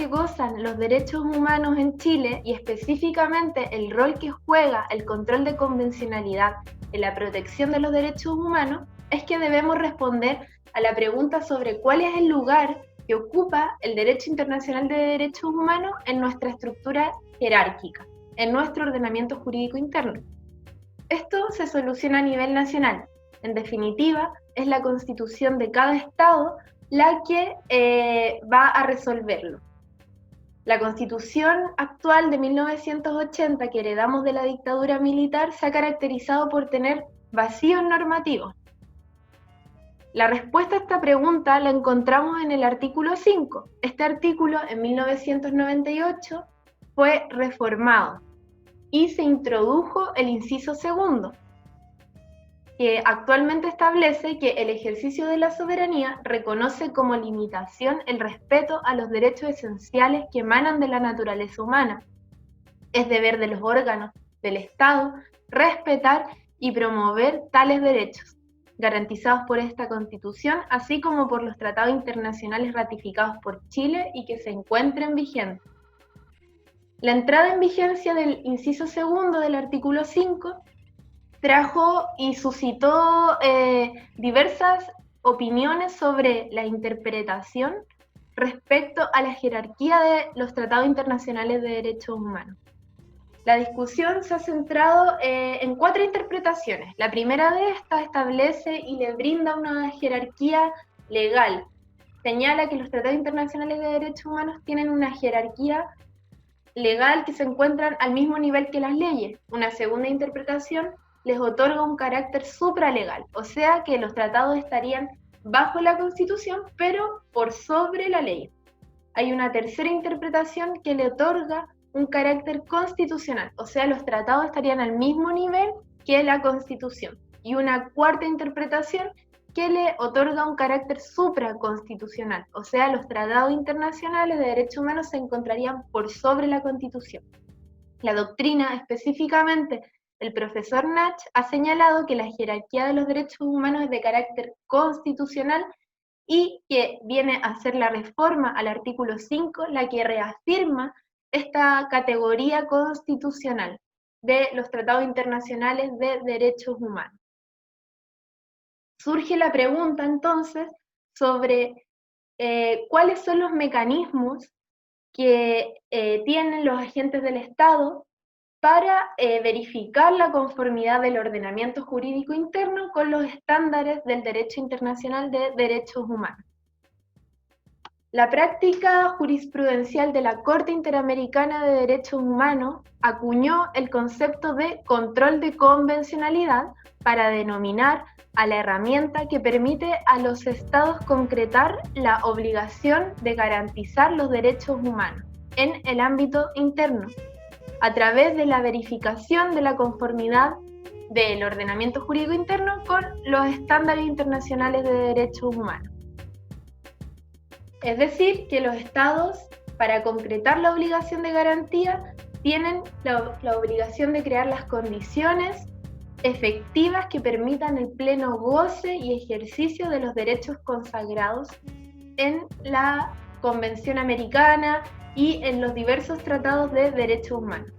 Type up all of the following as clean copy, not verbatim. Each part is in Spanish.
que gozan los derechos humanos en Chile y específicamente el rol que juega el control de convencionalidad en la protección de los derechos humanos, es que debemos responder a la pregunta sobre cuál es el lugar que ocupa el derecho internacional de derechos humanos en nuestra estructura jerárquica, en nuestro ordenamiento jurídico interno. Esto se soluciona a nivel nacional. En definitiva, es la Constitución de cada Estado la que va a resolverlo. La Constitución actual de 1980, que heredamos de la dictadura militar, se ha caracterizado por tener vacíos normativos. La respuesta a esta pregunta la encontramos en el artículo 5. Este artículo, en 1998, fue reformado y se introdujo el inciso segundo, que actualmente establece que el ejercicio de la soberanía reconoce como limitación el respeto a los derechos esenciales que emanan de la naturaleza humana. Es deber de los órganos del Estado respetar y promover tales derechos, garantizados por esta Constitución, así como por los tratados internacionales ratificados por Chile y que se encuentren vigentes. La entrada en vigencia del inciso segundo del artículo 5 trajo y suscitó diversas opiniones sobre la interpretación respecto a la jerarquía de los tratados internacionales de derechos humanos. La discusión se ha centrado en 4 interpretaciones. La primera de estas establece y le brinda una jerarquía legal. Señala que los tratados internacionales de derechos humanos tienen una jerarquía legal que se encuentran al mismo nivel que las leyes. Una segunda interpretación les otorga un carácter supralegal, o sea que los tratados estarían bajo la Constitución, pero por sobre la ley. Hay una tercera interpretación que le otorga un carácter constitucional, o sea, los tratados estarían al mismo nivel que la Constitución. Y una cuarta interpretación que le otorga un carácter supraconstitucional, o sea, los tratados internacionales de derechos humanos se encontrarían por sobre la Constitución. La doctrina, específicamente el profesor Nach, ha señalado que la jerarquía de los derechos humanos es de carácter constitucional y que viene a ser la reforma al artículo 5 la que reafirma esta categoría constitucional de los tratados internacionales de derechos humanos. Surge la pregunta entonces sobre cuáles son los mecanismos que tienen los agentes del Estado para verificar la conformidad del ordenamiento jurídico interno con los estándares del derecho internacional de derechos humanos. La práctica jurisprudencial de la Corte Interamericana de Derechos Humanos acuñó el concepto de control de convencionalidad para denominar a la herramienta que permite a los estados concretar la obligación de garantizar los derechos humanos en el ámbito interno, a través de la verificación de la conformidad del ordenamiento jurídico interno con los estándares internacionales de derechos humanos. Es decir, que los estados, para concretar la obligación de garantía, tienen la obligación de crear las condiciones efectivas que permitan el pleno goce y ejercicio de los derechos consagrados en la Convención Americana y en los diversos tratados de derechos humanos.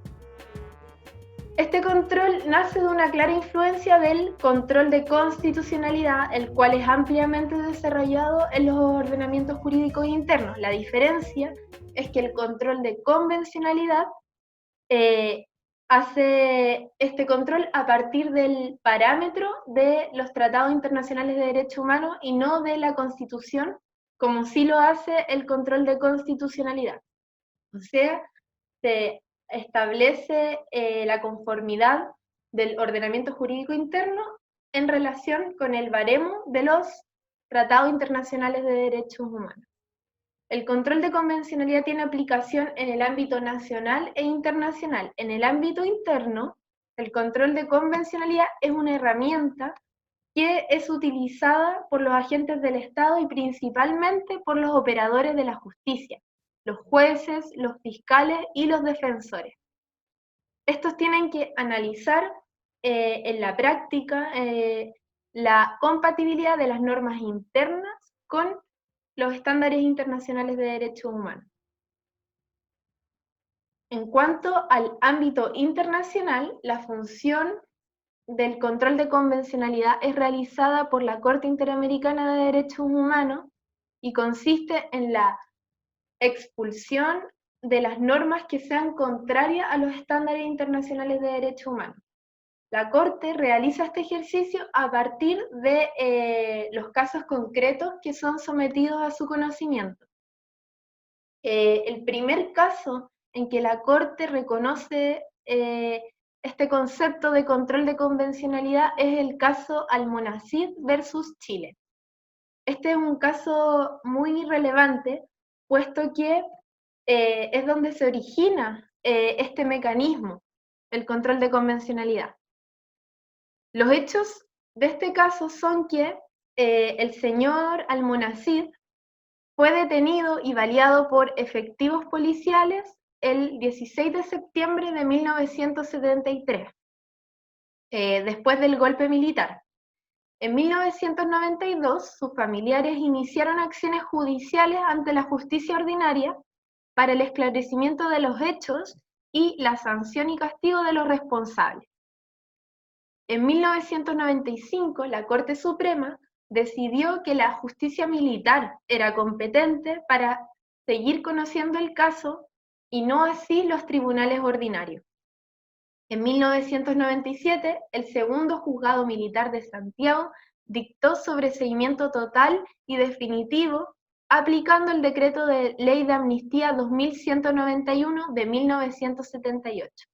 Este control nace de una clara influencia del control de constitucionalidad, el cual es ampliamente desarrollado en los ordenamientos jurídicos internos. La diferencia es que el control de convencionalidad hace este control a partir del parámetro de los tratados internacionales de derechos humanos y no de la Constitución, como sí lo hace el control de constitucionalidad. O sea, se establece la conformidad del ordenamiento jurídico interno en relación con el baremo de los tratados internacionales de derechos humanos. El control de convencionalidad tiene aplicación en el ámbito nacional e internacional. En el ámbito interno, el control de convencionalidad es una herramienta que es utilizada por los agentes del Estado y principalmente por los operadores de la justicia, los jueces, los fiscales y los defensores. Estos tienen que analizar en la práctica la compatibilidad de las normas internas con los estándares internacionales de derechos humanos. En cuanto al ámbito internacional, la función del control de convencionalidad es realizada por la Corte Interamericana de Derechos Humanos y consiste en la expulsión de las normas que sean contrarias a los estándares internacionales de derechos humanos. La Corte realiza este ejercicio a partir de los casos concretos que son sometidos a su conocimiento. El primer caso en que la Corte reconoce este concepto de control de convencionalidad es el caso Almonacid versus Chile. Este es un caso muy relevante, puesto que es donde se origina este mecanismo, el control de convencionalidad. Los hechos de este caso son que el señor Almonacid fue detenido y baleado por efectivos policiales el 16 de septiembre de 1973, después del golpe militar. En 1992, sus familiares iniciaron acciones judiciales ante la justicia ordinaria para el esclarecimiento de los hechos y la sanción y castigo de los responsables. En 1995, la Corte Suprema decidió que la justicia militar era competente para seguir conociendo el caso y no así los tribunales ordinarios. En 1997, el segundo juzgado militar de Santiago dictó sobreseimiento total y definitivo, aplicando el decreto de Ley de Amnistía 2191 de 1978.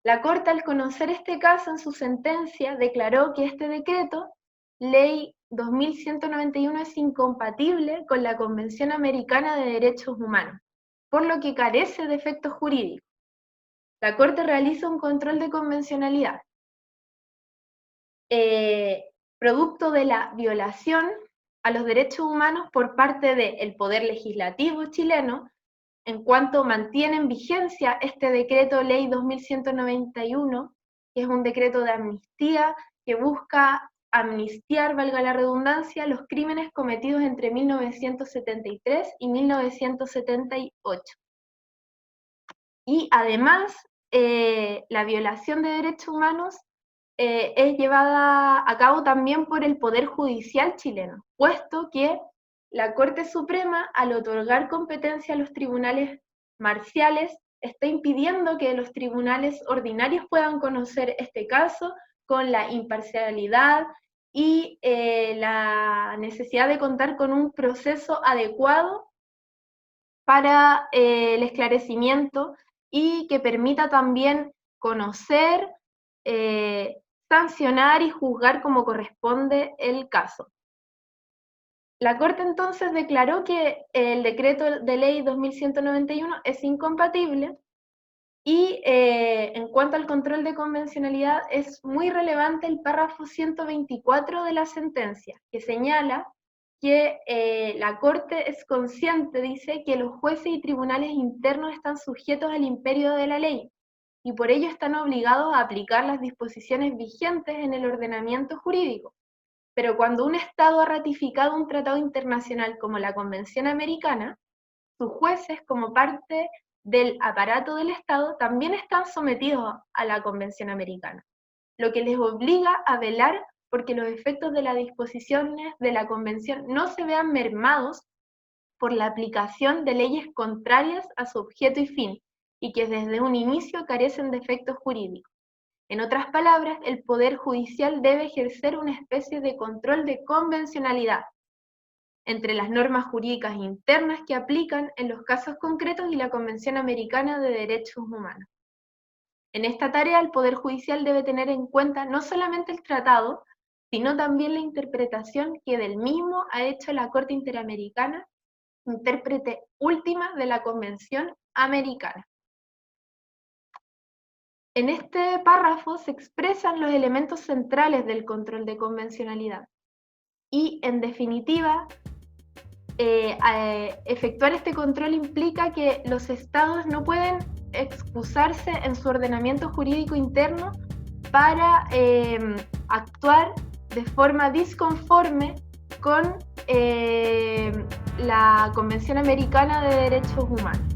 La Corte, al conocer este caso en su sentencia, declaró que este decreto, Ley 2191, es incompatible con la Convención Americana de Derechos Humanos, por lo que carece de efectos jurídicos. La Corte realiza un control de convencionalidad, producto de la violación a los derechos humanos por parte del Poder Legislativo chileno, en cuanto mantiene en vigencia este decreto Ley 2191, que es un decreto de amnistía que busca amnistiar, valga la redundancia, los crímenes cometidos entre 1973 y 1978. Y además, la violación de derechos humanos es llevada a cabo también por el Poder Judicial chileno, puesto que la Corte Suprema, al otorgar competencia a los tribunales marciales, está impidiendo que los tribunales ordinarios puedan conocer este caso con la imparcialidad y la necesidad de contar con un proceso adecuado para el esclarecimiento y que permita también conocer, sancionar y juzgar como corresponde el caso. La Corte entonces declaró que el decreto de ley 2191 es incompatible y en cuanto al control de convencionalidad es muy relevante el párrafo 124 de la sentencia, que señala que la Corte es consciente, dice, que los jueces y tribunales internos están sujetos al imperio de la ley y por ello están obligados a aplicar las disposiciones vigentes en el ordenamiento jurídico. Pero cuando un Estado ha ratificado un tratado internacional como la Convención Americana, sus jueces, como parte del aparato del Estado, también están sometidos a la Convención Americana, lo que les obliga a velar porque los efectos de las disposiciones de la Convención no se vean mermados por la aplicación de leyes contrarias a su objeto y fin, y que desde un inicio carecen de efectos jurídicos. En otras palabras, el Poder Judicial debe ejercer una especie de control de convencionalidad entre las normas jurídicas internas que aplican en los casos concretos y la Convención Americana de Derechos Humanos. En esta tarea, el Poder Judicial debe tener en cuenta no solamente el tratado, sino también la interpretación que del mismo ha hecho la Corte Interamericana, intérprete última de la Convención Americana. En este párrafo se expresan los elementos centrales del control de convencionalidad y, en definitiva, efectuar este control implica que los estados no pueden excusarse en su ordenamiento jurídico interno para actuar de forma disconforme con la Convención Americana de Derechos Humanos.